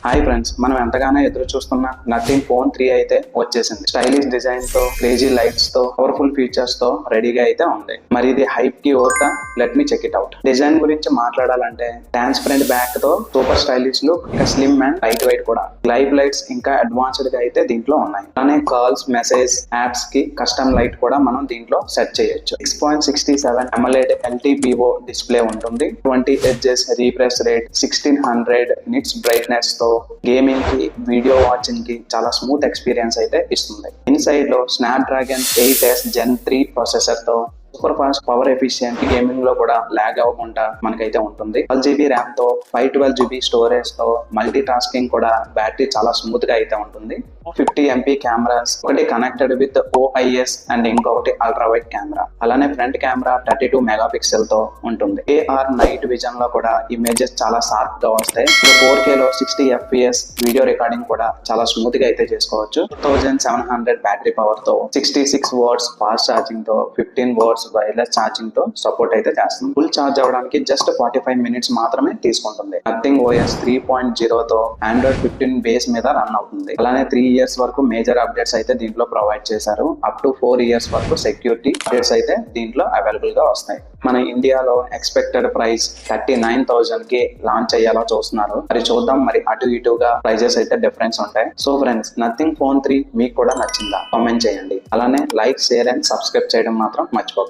Hi friends, మనం ఎంతగానో ఎదురు చూస్తున్న నథింగ్ ఫోన్ 3 అయితే వచ్చేసింది. స్టైలిష్ డిజైన్ తో, క్రేజీ లైట్స్ తో, పవర్ఫుల్ ఫీచర్స్ తో రెడీగా అయితే ఉంది. మరి ఇది హైప్ కి ఓర్తా? Let me check it out. Design గురించి మాట్లాడాలంటే ట్రాన్స్పరెంట్ బ్యాక్ తో సూపర్ స్టైలిష్ లుక్, ఇక స్లిమ్ అండ్ లైట్ వెయిట్ కూడా. లైవ్ లైట్స్ ఇంకా అడ్వాన్స్డ్ గా అయితే దీంట్లో ఉన్నాయి. అలానే కాల్స్, మెసేజ్, యాప్స్ కి కస్టమ్ లైట్ కూడా మనం దీంట్లో సెట్ చేయొచ్చు. 6.67 AMOLED LTPO డిస్ప్లే ఉంటుంది. 20 hertz refresh rate, 1600 nits brightness తో గేమింగ్ కి, వీడియో వాచింగ్ కి చాలా స్మూత్ ఎక్స్పీరియన్స్ అయితే ఇస్తుంది. ఇన్సైడ్ లో స్నాప్డ్రాగన్ 8S Gen 3 ప్రాసెసర్ తో super fast, power efficient, gaming లో కూడా లాగ్ అవ్వకుండా మనకైతే ఉంటుంది. 12GB ర్యామ్ తో 512GB స్టోరేజ్ తో మల్టీ టాస్కింగ్ కూడా, బ్యాటరీ చాలా స్మూత్ గా అయితే ఉంటుంది. 50 MP కెమెరాస్, ఒకటి కనెక్టెడ్ విత్ OIS అండ్ ఇంకొకటి అల్ట్రా వైడ్ కెమెరా. అలానే ఫ్రంట్ కెమెరా 32 మెగాపిక్సెల్ తో ఉంటుంది. AR నైట్ విజన్ లో కూడా ఇమేజెస్ చాలా షార్ప్ గా వస్తాయి. 4K లో 60 FPS వీడియో రికార్డింగ్ కూడా చాలా స్మూత్ గా అయితే చేసుకోవచ్చు. 2700 బ్యాటరీ పవర్ తో, 66 వాట్స్ ఫాస్ట్ ఛార్జింగ్ తో, 15 వాట్స్ వైర్లెస్ ఛార్జింగ్ తో సపోర్ట్ అయితే చేస్తుంది. ఫుల్ ఛార్జ్ అవ్వడానికి జస్ట్ 45 మినిట్స్ మాత్రమే తీసుకుంటుంది. నథింగ్ OS 3.0 తో Android 15 బేస్ మీద రన్ అవుతుంది. అలానే 3 years వరకు మేజర్ అప్డేట్స్ అయితే దీంట్లో ప్రొవైడ్ చేశారు. అప్ టు 4 years వరకు సెక్యూరిటీ అప్డేట్స్ అయితే దీంట్లో అవైలబుల్ గా వస్తాయి. మన ఇండియాలో ఎక్స్పెక్టెడ్ ప్రైస్ 39,000 కి లాంచ్ అయ్యేలా చూస్తున్నారు. మరి చూద్దాం, మరి అటు ఇటుగా ప్రైజెస్ అయితే డిఫరెన్స్ ఉంటాయి. సో ఫ్రెండ్స్, నథింగ్ ఫోన్ 3 మీకు కూడా నచ్చిందా? కామెంట్ చేయండి. అలానే లైక్, షేర్ అండ్ సబ్స్క్రైబ్ చేయడం మాత్రం మర్చిపోకండి.